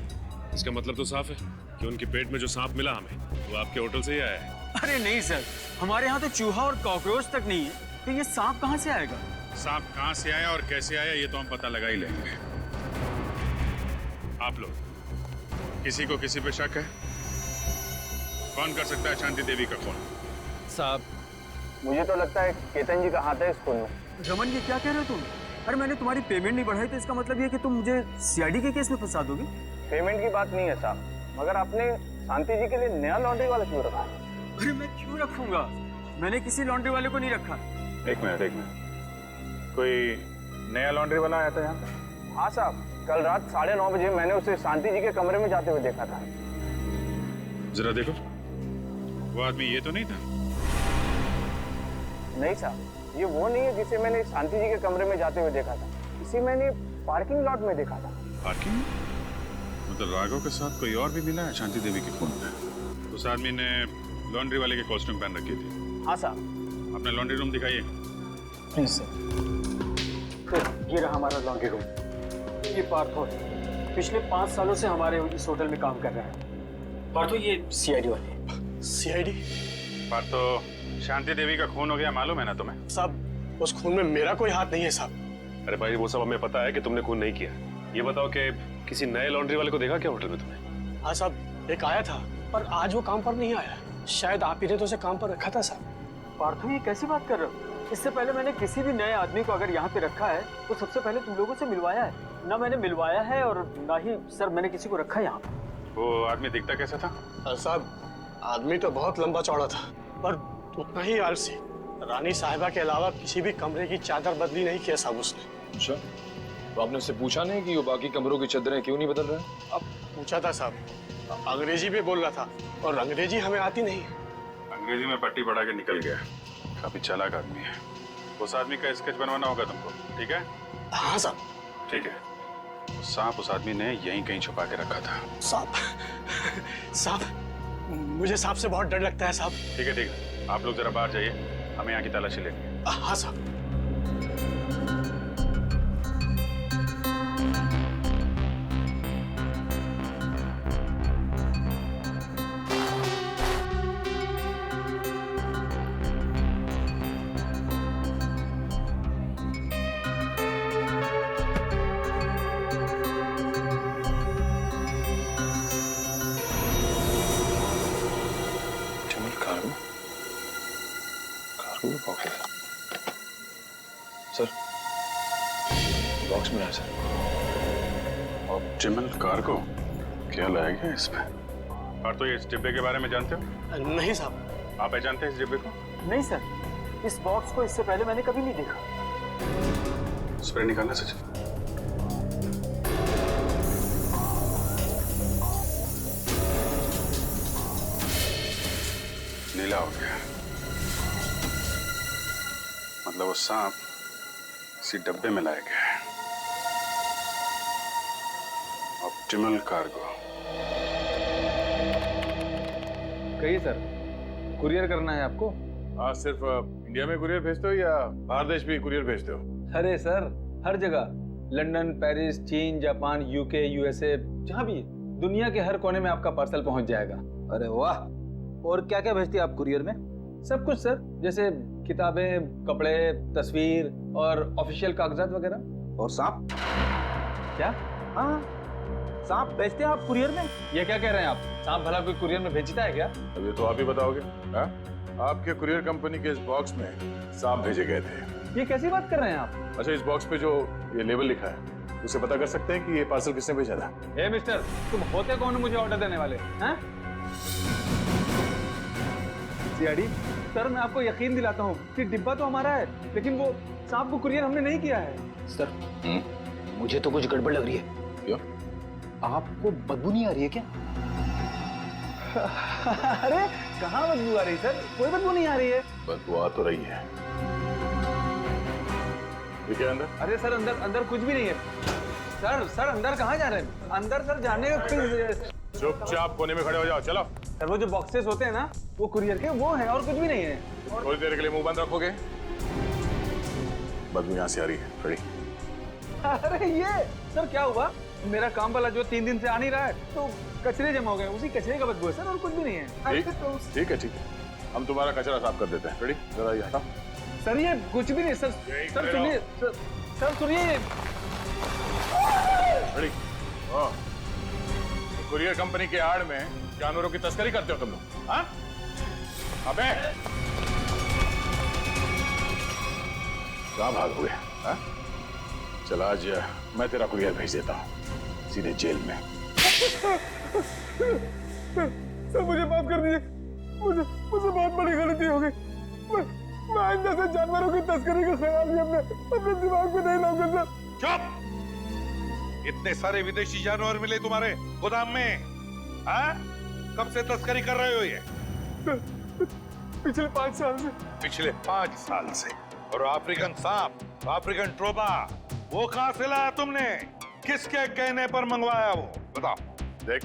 इसका मतलब तो साफ है कि उनके पेट में जो सांप मिला हमें वो आपके होटल से ही आया है। अरे नहीं सर, हमारे यहाँ तो चूहा और कॉकरोच तक नहीं है, तो ये सांप कहाँ से आएगा? सांप कहाँ से आया और कैसे आया ये तो हम पता लगा ही लेंगे। आप लोग किसी को किसी पे शक है? कौन कर सकता है शांति देवी का खून? साहब मुझे तो लगता है केतन जी का हाथ है इस खून में। रमन ये क्या कह रहे हो तुम? अरे मैंने तुम्हारी पेमेंट नहीं बढ़ाई तो इसका मतलब ये कि तुम मुझे सीआईडी के केस में फंसा दोगे? पेमेंट की बात नहीं है साहब, मगर आपने शांति जी के लिए नया लॉन्ड्री वाला क्यों रखा? अरे मैं क्यों रखूंगा? मैंने किसी लॉन्ड्री वाले को नहीं रखा। एक मिनट, कोई नया लॉन्ड्री वाला आया था यहाँ पे? हाँ साहब, कल रात 9:30 बजे मैंने उसे शांति जी के कमरे में जाते हुए देखा था। जरा देखो, वो आदमी ये तो नहीं था? नहीं साहब, ये वो नहीं है जिसे मैंने शांति जी के कमरे में जाते हुए देखा था। इसे मैंने पार्किंग लॉट में देखा था। पार्किंग? मतलब राघव के साथ कोई और भी मिला है शांति देवी के खून में? उस आदमी ने लॉन्ड्री वाले के कॉस्ट्यूम पहन रखी थी। हाँ साहब। अपना लॉन्ड्री रूम दिखाइए। Please sir. ये रहा हमारा लॉन्ड्री रूम। ये पार्थो है, पिछले 5 सालों से हमारे इस होटल में काम कर रहे हैं। पार्थो ये सीआईडी वाले। सीआईडी? पार्थो, शांति देवी का खून हो गया मालूम है ना तुम्हें? साहब उस खून में मेरा कोई हाथ नहीं है साहब। अरे भाई वो सब हमें पता है कि तुमने खून नहीं किया। ये बताओ कि किसी नए लॉन्ड्री वाले को देखा क्या होटल में तुमने? हाँ साहब, एक आया था पर आज वो काम पर नहीं आया। शायद आप ही ने तो उसे काम पर रखा था साहब। पार्थो ये कैसी बात कर रहे हो? इससे पहले मैंने किसी भी नए आदमी को अगर यहाँ पे रखा है तो सबसे पहले तुम लोगों से मिलवाया है। ना मैंने मिलवाया है और ना ही सर मैंने किसी को रखा है यहाँ पे। वो आदमी दिखता कैसा था? साहब आदमी तो बहुत लंबा चौड़ा था पर उतना ही आलसी। रानी साहिबा के अलावा किसी भी कमरे की चादर बदली नहीं किया साहब उसने। अच्छा, तो आपने उससे पूछा नहीं कि वो बाकी कमरों की चादरें क्यों नहीं बदल रहा है? अब पूछा था साहब, अंग्रेजी में बोल रहा था और अंग्रेजी हमें आती नहीं। अंग्रेजी में पट्टी पढ़ा के निकल गया। काफी चालाक आदमी है। उस आदमी का स्केच बनवाना होगा तुमको, ठीक है? हाँ साहब। ठीक है। सांप उस आदमी ने यहीं कहीं छुपा के रखा था। सांप मुझे सांप से बहुत डर लगता है साहब। ठीक है ठीक है, आप लोग जरा बाहर जाइए, हमें यहाँ की तलाशी लेनी है। हाँ साहब। सर बॉक्स में है सर। ऑप्टिमल कार्गो क्या लाया गया इसमें? और तो ये इस डिब्बे के बारे में जानते हो? नहीं साहब। आप जानते हैं इस डिब्बे को? नहीं सर, इस बॉक्स को इससे पहले मैंने कभी नहीं देखा। स्प्रे निकालना सचिन। नीला हो गया, मतलब वो सांप इसी डब्बे में लाया गया है। Optimal cargo. कहिए सर, कुरियर करना है आपको? हाँ, सिर्फ इंडिया में कुरियर भेजते हो या बाहर देश भी कुरियर भेजते हो? अरे सर, हर जगह, लंदन, पेरिस, चीन, जापान, यूके, यूएसए, जहाँ भी, दुनिया के हर कोने में आपका पार्सल पहुंच जाएगा। अरे वाह! और क्या क्या भेजती है आप कुरियर में? सब कुछ सर, जैसे किताबें, कपड़े, तस्वीर और ऑफिशियल कागजात वगैरह। और सांप? क्या? हाँ, सांप भेजते हैं आप कुरियर में? ये क्या कह रहे हैं आप? सांप भला कोई कुरियर में भेजता है क्या? अब ये तो आप ही बताओगे। हाँ? आपके कुरियर कंपनी के इस बॉक्स में सांप भेजे गए थे। ये कैसी बात कर रहे हैं आप? अच्छा, इस बॉक्स पे जो ये लेबल लिखा है उसे पता कर सकते हैं कि ये पार्सल किसने भेजा था? ए मिस्टर, तुम होते कौन हो मुझे ऑर्डर देने वाले? हैं? सीआईडी सर, मैं आपको यकीन दिलाता हूँ कि डिब्बा तो हमारा है, लेकिन वो सांप को कुरियर हमने नहीं किया है। सर, मुझे तो कुछ गड़बड़ लग रही है। क्यों? आपको बदबू नहीं आ रही है क्या? अरे कहाँ बदबू आ रही है सर? कोई बदबू नहीं आ रही है। बदबू आ तो रही है। ये क्या अंदर? अरे सर, अंदर कुछ भी नहीं है। सर अंदर कहाँ जा रहे हैं? अंदर सर जाने का चुपचाप कोने में खड़े हो जाओ, चलो। सर वो जो बॉक्सेस होते हैं ना, वो कुरियर के वो है और कुछ भी नहीं है। थोड़ी देर के लिए मुंह बंद रखोगे? बदबू यहाँ से आ रही है। खड़ी। अरे ये सर क्या हुआ? मेरा काम वाला जो 3 दिन से आ नहीं रहा है, तो कचरे जमा हो गए, उसी कचरे का बदबू है सर, और कुछ भी नहीं है। ठीक है, हम तुम्हारा कचरा साफ कर देते हैं। रेडी? जरा ये हटाओ। सर ये कुछ भी नहीं सर। सर सुनिए सर सुनिए। रेडी? कुरियर कंपनी के आड़ में जानवरों की तस्करी करते हो तुम लोग? हाँ? अबे कहाँ भागोगे? हाँ? चल आज मैं तेरा कुरियर भेज देता हूँ सीधे जेल में। सर मुझे माफ कर दीजिए, मुझे बहुत बड़ी गलती हो गई। मैं आइंदा से जानवरों की तस्करी का ख्याल भी अपने दिमाग में नहीं लाऊंगा सर। चुप! इतने सारे विदेशी जानवर मिले तुम्हारे गोदाम में, हाँ? कब से तस्करी कर रहे हो ये? पिछले 5 साल से। पिछले 5 साल से? और अफ्रीकन सांप, अफ्रीकन ट्रोबा, वो कहां से लाया तुमने? किसके कहने पर मंगवाया वो? बताओ। देख,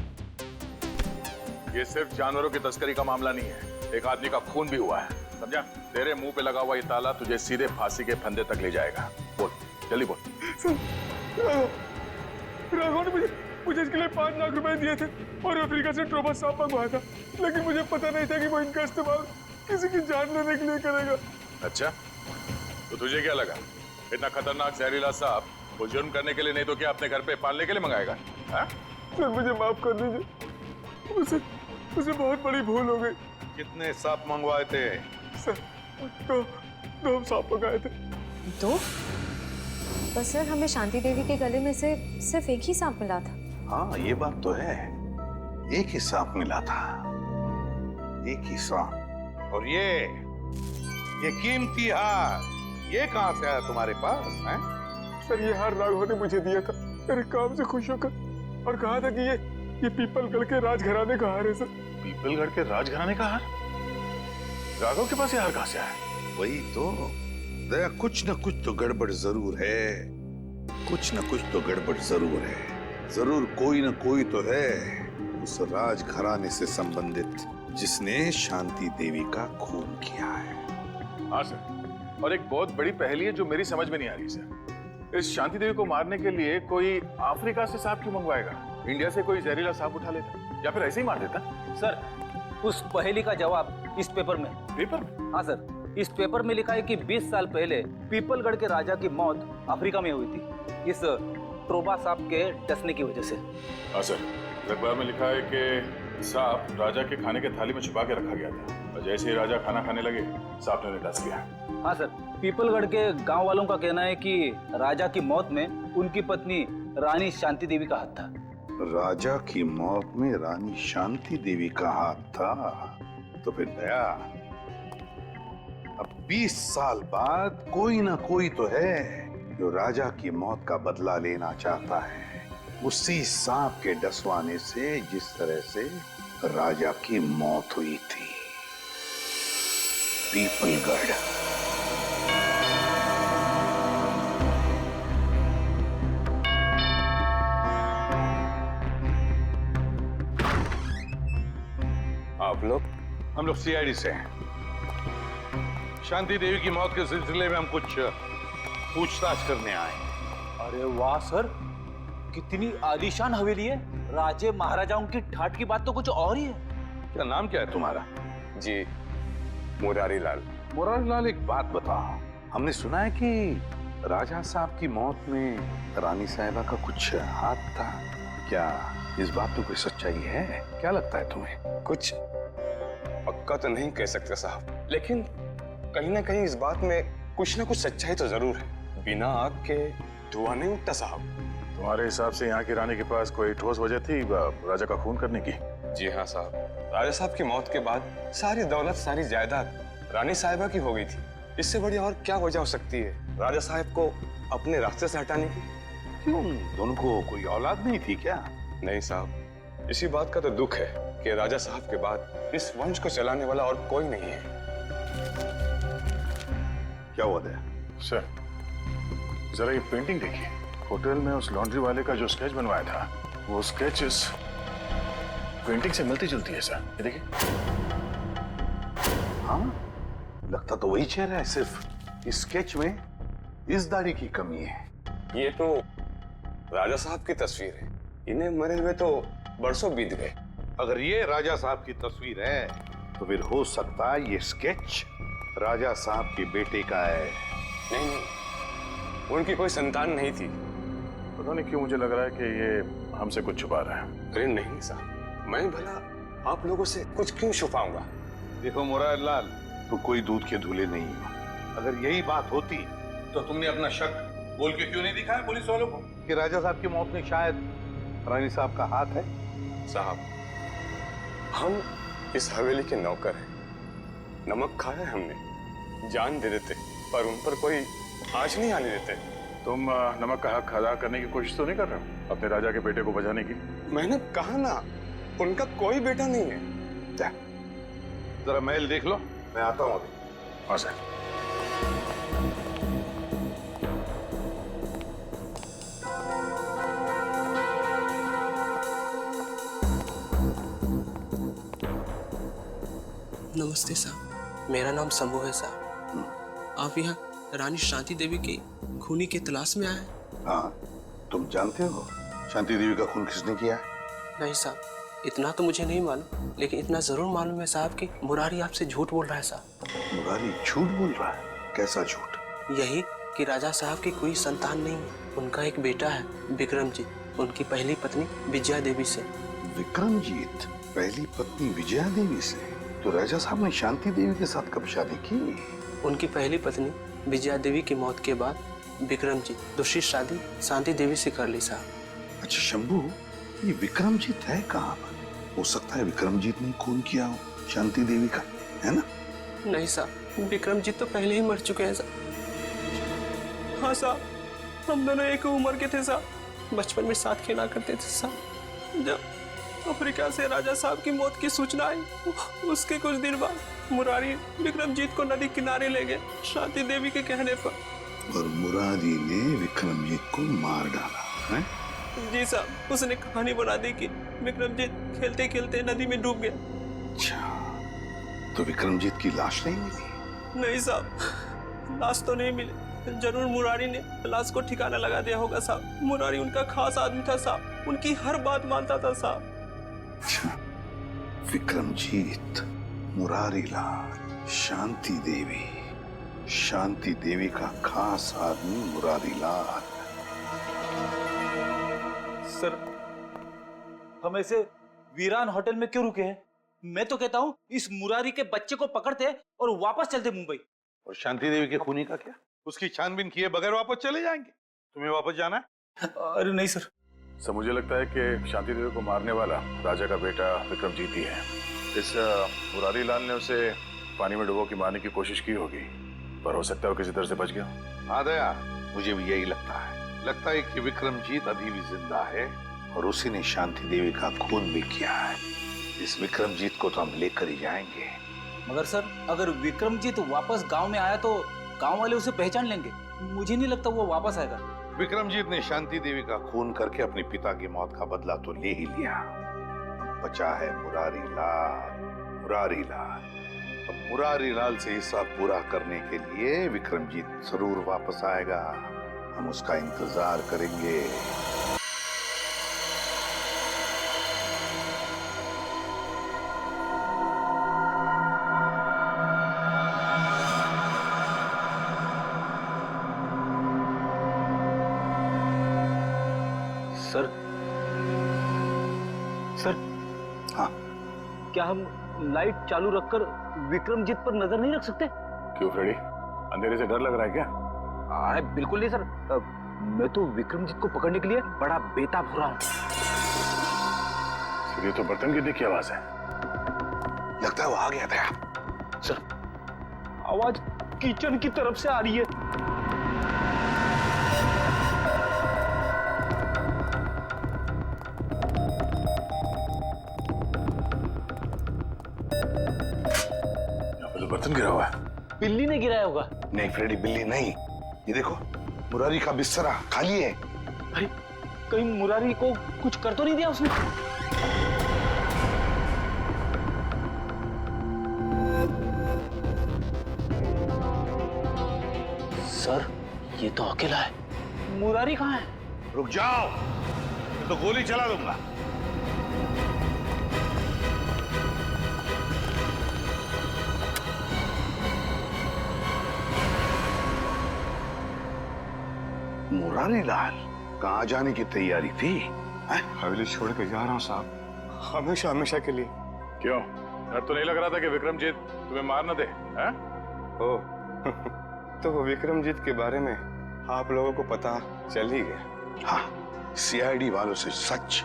ये सिर्फ जानवरों की तस्करी का मामला नहीं है, एक आदमी का खून भी हुआ है, समझा? तेरे मुंह पे लगा हुआ ये ताला तुझे सीधे फांसी के फंदे तक ले जाएगा। बोल, जल्दी बोल। राघव ने मुझे इसके लिए 5 लाख रुपए दिए थे और अफ्रीका से ट्रोमा सांप मंगवाया था, लेकिन मुझे पता नहीं था कि वो इनका इस्तेमाल किसी की जान लेने के लिए करेगा। अच्छा, तो तुझे क्या लगा इतना खतरनाक जहरीला सांप वो जुर्म करने के लिए नहीं तो क्या अपने घर पे पालने के लिए मंगाएगा? हाँ? सर मुझे माफ कर दीजिए, उसे बहुत बड़ी भूल हो गई। कितने सांप मंगवाए थे? सर दो सांप मंगाए थे। 2? बस सर, हमें शांति देवी के गले में से सिर्फ एक ही सांप मिला था। हाँ, ये बात तो है, एक ही सांप मिला था, एक ही सांप। और ये कीमती हार, ये कहां से आया तुम्हारे पास? हैं? सर ये हार राघव ने मुझे दिया था मेरे काम से खुश होकर, और कहा था कि ये पीपलगढ़ के राजघराने का हार है सर। पीपलगढ़ के राजघराने का हार? राघव के पास ये हार कहां से आया? वही तो दया, कुछ न कुछ तो गड़बड़ जरूर है, कुछ न कुछ तो गड़बड़ जरूर है, जरूर कोई न कोई तो है उस राजघराने से संबंधित जिसने शांति देवी का खून किया है। हाँ सर, और एक बहुत बड़ी पहेली है जो मेरी समझ में नहीं आ रही सर। इस शांति देवी को मारने के लिए कोई अफ्रीका से सांप क्यों मंगवाएगा? इंडिया से कोई जहरीला सांप उठा लेता या फिर ऐसे ही मार देता? सर, उस पहेली का जवाब इस पेपर में। पेपर में? हाँ सर, इस पेपर में लिखा है कि 20 साल पहले पीपलगढ़ के राजा की मौत अफ्रीका में हुई थी, इस ट्रोबा सांप के डसने की वजह से। हाँ सर, अखबार में लिखा है कि सांप राजा के खाने के थाली में छुपा के रखा गया था, और जैसे ही राजा खाना खाने लगे सांप ने उन्हें डस लिया। हाँ सर, पीपलगढ़ के गांव वालों का कहना है कि राजा की मौत में उनकी पत्नी रानी शांति देवी का हाथ था। राजा की मौत में रानी शांति देवी का हाथ था? तो फिर दया, अब 20 साल बाद कोई ना कोई तो है जो राजा की मौत का बदला लेना चाहता है, उसी सांप के डसवाने से जिस तरह से राजा की मौत हुई थी। पीपलगढ़। आप लोग? हम लोग सीआईडी से हैं। शांति देवी की मौत के सिलसिले में हम कुछ पूछताछ करने आए। अरे वाह सर, कितनी आलीशान हवेली है, राजे महाराजाओं की ठाट की बात तो कुछ और ही है। क्या नाम क्या है तुम्हारा? जी, मुरारी लाल। मुरारी लाल, एक बात बताओ, हमने सुना है कि राजा साहब की मौत में रानी साहिबा का कुछ हाथ था, क्या इस बात में कोई सच्चाई है? क्या लगता है तुम्हें? कुछ पक्का तो नहीं कह सकते साहब, लेकिन कहीं ना कहीं इस बात में कुछ ना कुछ सच्चाई तो जरूर है। बिना आग के धुआं नहीं उठता साहब। तुम्हारे हिसाब से यहाँ की रानी के पास कोई ठोस वजह थी राजा का खून करने की? जी हाँ साहब, राजा साहब की मौत के बाद सारी दौलत, सारी जायदाद रानी साहिबा की हो गई थी। इससे बड़ी और क्या वजह हो सकती है राजा साहब को अपने रास्ते से हटाने की? क्यों, दोनों को कोई औलाद नहीं थी क्या? नहीं साहब, इसी बात का तो दुख है कि राजा साहब के बाद इस वंश को चलाने वाला और कोई नहीं है। क्या हुआ था? सर, जरा ये पेंटिंग देखिए, होटल में उस लॉन्ड्री वाले का जो स्केच बनवाया था, वो स्केच इस पेंटिंग से मिलती जुलती है सर। ये देखिए। हाँ, लगता तो वही चेहरा है, सिर्फ इस स्केच में इस दाढ़ी की कमी है। ये तो राजा साहब की तस्वीर है, इन्हें मरे हुए तो बरसों बीत गए। अगर ये राजा साहब की तस्वीर है तो फिर हो सकता है ये स्केच राजा साहब के बेटे का है। नहीं नहीं, उनकी कोई संतान नहीं थी। पता नहीं क्यों मुझे लग रहा है कि ये हमसे कुछ छुपा रहा है। अरे नहीं साहब, मैं भला आप लोगों से कुछ क्यों छुपाऊंगा? देखो मुरारी लाल, तो कोई दूध के धुले नहीं हो। अगर यही बात होती तो तुमने अपना शक बोल के क्यों नहीं दिखाया पुलिस वालों को कि राजा साहब की मौत में शायद रानी साहब का हाथ है? साहब, हम इस हवेली के नौकर हैं। नमक खाया हमने, जान दे देते, पर उन पर कोई आंच नहीं आने देते। तुम नमक का हक अदा करने की कोशिश तो नहीं कर रहे हो अपने राजा के बेटे को बचाने की? मैंने कहा ना, उनका कोई बेटा नहीं है। जरा महल देख लो, मैं आता हूँ अभी। हाँ सर। नमस्ते साहब, मेरा नाम शंभू है साहब। आप यहाँ रानी शांति देवी की खूनी की तलाश में आए? हाँ, तुम जानते हो शांति देवी का खून किसने किया है? नहीं साहब, इतना तो मुझे नहीं मालूम, लेकिन इतना जरूर मालूम है साहब कि मुरारी आपसे झूठ बोल रहा है साहब। मुरारी झूठ बोल रहा है? कैसा झूठ? यही कि राजा साहब की कोई संतान नहीं है, उनका एक बेटा है विक्रमजीत, उनकी पहली पत्नी विजया देवी से। विक्रमजीत पहली पत्नी विजया देवी से? तो राजा साहब ने शांति देवी के साथ कब शादी की? उनकी पहली पत्नी विजया देवी की मौत के बाद विक्रमजीत दूसरी शादी शांति देवी से कर ली साहब। अच्छा शंभू, ये विक्रमजीत है कहाँ पर? हो सकता है विक्रमजीत ने खून किया हो शांति देवी का, है ना? नहीं साहब, विक्रमजीत तो पहले ही मर चुके हैं साहब। हाँ साहब, हम दोनों एक उम्र के थे साहब, बचपन में साथ खेला करते थे साहब। जब अफ्रीका से राजा साहब की मौत की सूचना आई, उसके कुछ दिन बाद मुरारी विक्रमजीत को नदी किनारे ले गए शांति देवी के कहने पर। और मुरारी ने विक्रमजीत को मार डाला है? जी साहब, उसने कहानी बना दी कि विक्रमजीत खेलते खेलते नदी में डूब गया। अच्छा, तो विक्रमजीत की लाश नहीं मिली? नहीं साहब, लाश तो नहीं मिली, जरूर मुरारी ने लाश को ठिकाना लगा दिया होगा साहब। मुरारी उनका खास आदमी था साहब, उनकी हर बात मानता था साहब। अच्छा, विक्रमजीत, मुरारी लाल, शांति देवी का खास आदमी मुरारी लाल। सर, हम ऐसे वीरान होटल में क्यों रुके हैं? मैं तो कहता हूँ इस मुरारी के बच्चे को पकड़ते और वापस चलते मुंबई। और शांति देवी के खूनी का क्या? उसकी छानबीन किए बगैर वापस चले जाएंगे? तुम्हें वापस जाना है? अरे नहीं सर। सर, मुझे लगता है कि शांति देवी को मारने वाला राजा का बेटा विक्रमजीत ही है। इस मुरारी लाल ने उसे पानी में डुबो के मारने की कोशिश की होगी, पर हो सकता है वो किसी तरह से बच गया। हाँ दया, मुझे भी यही लगता है कि विक्रमजीत अभी भी जिंदा है और उसी ने शांति देवी का खून भी किया है। इस विक्रमजीत को तो हम लेकर ही जाएंगे। मगर सर, अगर विक्रमजीत वापस गांव में आया तो गांव वाले उसे पहचान लेंगे। मुझे नहीं लगता वो वापस आएगा। विक्रमजीत ने शांति देवी का खून करके अपने पिता की मौत का बदला तो ले ही लिया। बचा है मुरारी लाल। अब मुरारी लाल से हिसाब पूरा करने के लिए विक्रमजीत जरूर वापस आएगा। हम उसका इंतजार करेंगे। सर, हाँ, क्या हम लाइट चालू रखकर विक्रमजीत पर नजर नहीं रख सकते? क्यों फ्रेडी, अंधेरे से डर लग रहा है क्या? अरे बिल्कुल नहीं सर, मैं तो विक्रमजीत को पकड़ने के लिए बड़ा बेताब हो रहा हूँ। ये तो बर्तन गिरने की आवाज है। लगता है वो आ गया था। सर, आवाज किचन की तरफ से आ रही है। बर्तन गिरा हुआ है। बिल्ली ने गिराया होगा। नहीं फ्रेडी, बिल्ली नहीं। ये देखो, मुरारी का बिस्तरा खाली है। अरे, कहीं मुरारी को कुछ कर तो नहीं दिया उसने? सर, ये तो अकेला है। मुरारी कहाँ है? रुक जाओ, मैं तो गोली चला दूंगा। मुरारी लाल कहाँ जाने की तैयारी थी? हवेली छोड़ के जा रहा हूँ साहब, हमेशा के लिए। क्यों, डर तो नहीं लग रहा था कि विक्रमजीत तुम्हें मार न दे? तो विक्रमजीत के बारे में आप लोगों को पता चल ही गया। हाँ, सीआईडी वालों से सच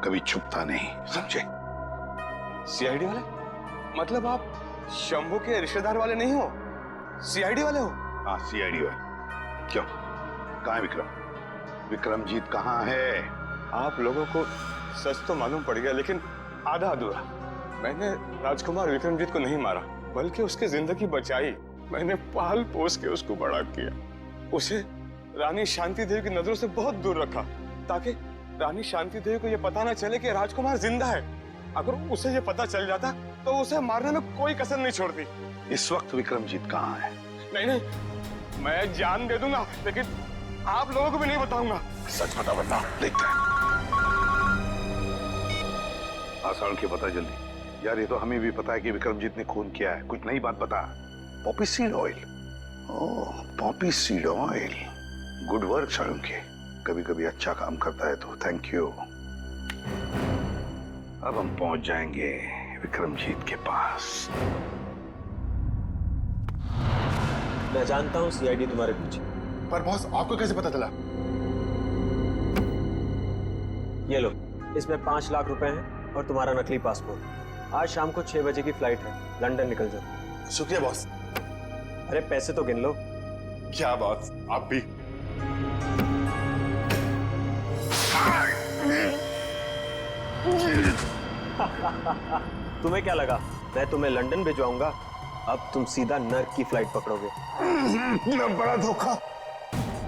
कभी छुपता नहीं, समझे? सीआईडी वाले? मतलब आप शंभू के रिश्तेदार वाले नहीं हो, सीआईडी वाले हो? हाँ, सीआईडी वाले। क्यों, कहाँ है विक्रमजीत कहाँ है? आप लोगों को सच तो मालूम पड़ गया, लेकिन आधा अधूरा। मैंने राजकुमार विक्रमजीत को नहीं मारा, बल्कि उसकी जिंदगी बचाई। मैंने पाल पोस के उसको बड़ा किया, उसे रानी शांति देवी की नजरों से बहुत दूर रखा, ताकि रानी शांति देवी को यह पता ना चले कि राजकुमार जिंदा है। अगर उसे ये पता चल जाता तो उसे मारने में कोई कसर नहीं छोड़ती। इस वक्त विक्रमजीत कहाँ है? नहीं, मैं जान दे दूंगा, लेकिन आप लोगों को भी नहीं बताऊंगा। सच बता बता, देखते हैं। आसाड़ के बता जल्दी। यार ये तो हमें भी पता है कि विक्रमजीत ने खून किया है, कुछ नई बात बता। Poppy seed oil. Oh, poppy seed oil. Good work Salunkhe, कभी कभी अच्छा काम करता है तो थैंक यू। अब हम पहुंच जाएंगे विक्रमजीत के पास। मैं जानता हूँ सीआईडी तुम्हारे पीछे। पर बॉस, आपको कैसे पता चला? ये लो, इसमें 5 लाख रुपए हैं और तुम्हारा नकली पासपोर्ट। आज शाम को 6 बजे की फ्लाइट है, लंदन निकल जाओ। शुक्रिया बॉस। अरे पैसे तो गिन लो। क्या बॉस, आप भी? तुम्हें क्या लगा मैं तुम्हें लंदन भिजवाऊंगा? अब तुम सीधा नर्क की फ्लाइट पकड़ोगे। बड़ा धोखा।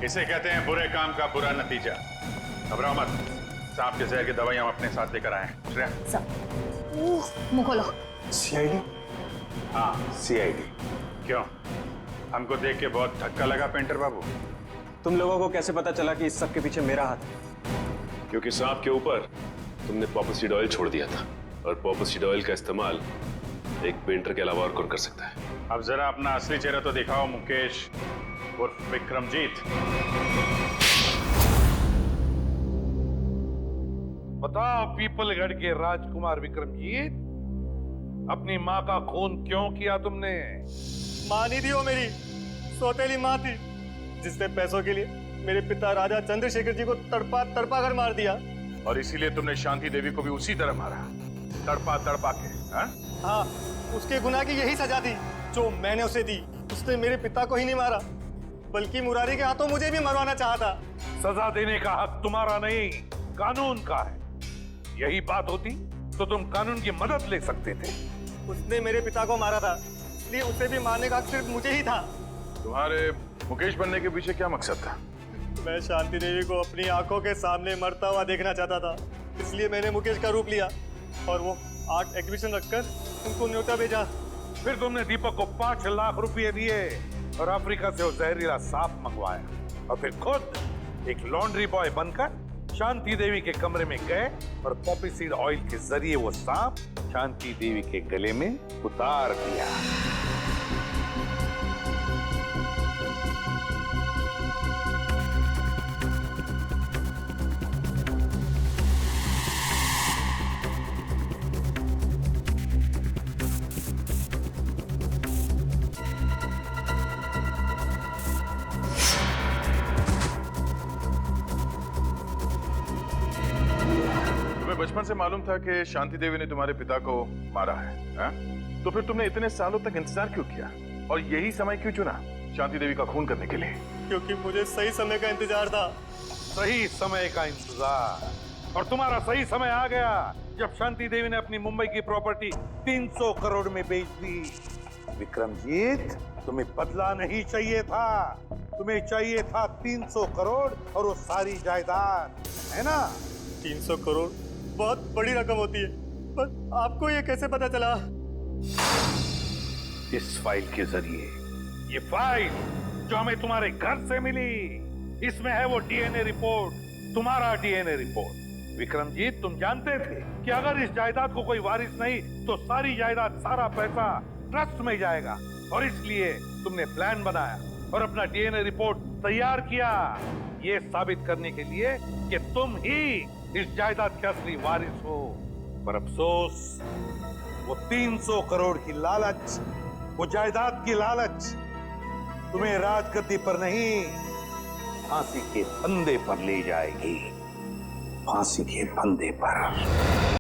इसे कहते हैं बुरे काम का बुरा नतीजा। घबराओ मत, सांप के जहर की दवाइयां हम अपने साथ लेकर आए हैं। श्रेया, मुंह खोलो। सीआईडी? हाँ, सीआईडी। क्यों, हमको देख के बहुत धक्का लगा पेंटर बाबू? तुम लोगों को कैसे पता चला कि इस सब के पीछे मेरा हाथ है? क्योंकि सांप के ऊपर तुमने पॉपीसीड ऑयल छोड़ दिया था, और पॉपीसीड ऑयल का इस्तेमाल एक पेंटर के अलावा और कौन कर सकता है? अब जरा अपना असली चेहरा तो दिखाओ मुकेश उर्फ विक्रमजीत। बताओ पीपलगढ़ के राजकुमार विक्रमजीत, अपनी माँ का खून क्यों किया तुमने? माँ नहीं थी वो, मेरी सौतेली माँ थी, जिसने पैसों के लिए मेरे पिता राजा चंद्रशेखर जी को तड़पा तड़पा कर मार दिया। और इसीलिए तुमने शांति देवी को भी उसी तरह मारा, तड़पा तड़पा के। हाँ, उसके गुनाह की यही सजा थी जो मैंने उसे दी। उसने मेरे पिता को ही नहीं मारा, बल्कि मुरारी के हाथों मुझे भी मरवाना चाहा था। सजा देने का हक तुम्हारा नहीं, कानून का है। यही बात होती तो तुम कानून की मदद ले सकते थे। उसने मेरे पिता को मारा था, इसलिए उसे भी मारने का हक सिर्फ मुझे ही था। तुम्हारे मुकेश बनने के पीछे क्या मकसद था? मैं शांति देवी को अपनी आंखों के सामने मरता हुआ देखना चाहता था, इसलिए मैंने मुकेश का रूप लिया और वो आर्ट एग्जीबिशन रखकर उनको न्योता भेजा। फिर तुमने दीपक को 5 लाख रुपए दिए और अफ्रीका से वो जहरीला सांप मंगवाया, और फिर खुद एक लॉन्ड्री बॉय बनकर शांति देवी के कमरे में गए और पॉपी सीड ऑयल के जरिए वो सांप शांति देवी के गले में उतार दिया। बचपन से मालूम था कि शांति देवी ने तुम्हारे पिता को मारा है, हा? तो फिर तुमने इतने सालों तक इंतजार क्यों किया और यही समय क्यों चुना शांति देवी का खून करने के लिए? क्योंकि मुझे सही समय का इंतजार था। सही समय का इंतजार, और तुम्हारा सही समय आ गया जब शांति देवी ने अपनी मुंबई की प्रॉपर्टी 300 करोड़ में बेच दी। विक्रमजीत, तुम्हें बदला नहीं चाहिए था, तुम्हें चाहिए था 300 करोड़ और वो सारी जायदाद, है ना? 300 करोड़ बहुत बड़ी रकम होती है, पर आपको ये कैसे पता चला? इस फाइल के जरिए। ये फाइल जो हमें तुम्हारे घर से मिली, इसमें है वो डीएनए रिपोर्ट, तुम्हारा डीएनए रिपोर्ट। विक्रमजीत, तुम जानते थे कि अगर इस जायदाद को कोई वारिस नहीं तो सारी जायदाद, सारा पैसा ट्रस्ट में जाएगा, और इसलिए तुमने प्लान बनाया और अपना डीएनए रिपोर्ट तैयार किया, ये साबित करने के लिए कि तुम ही इस जायदाद के असली वारिस हो। पर अफसोस, वो 300 करोड़ की लालच, वो जायदाद की लालच तुम्हें राजगद्दी पर नहीं, फांसी के फंदे पर ले जाएगी। फांसी के फंदे पर।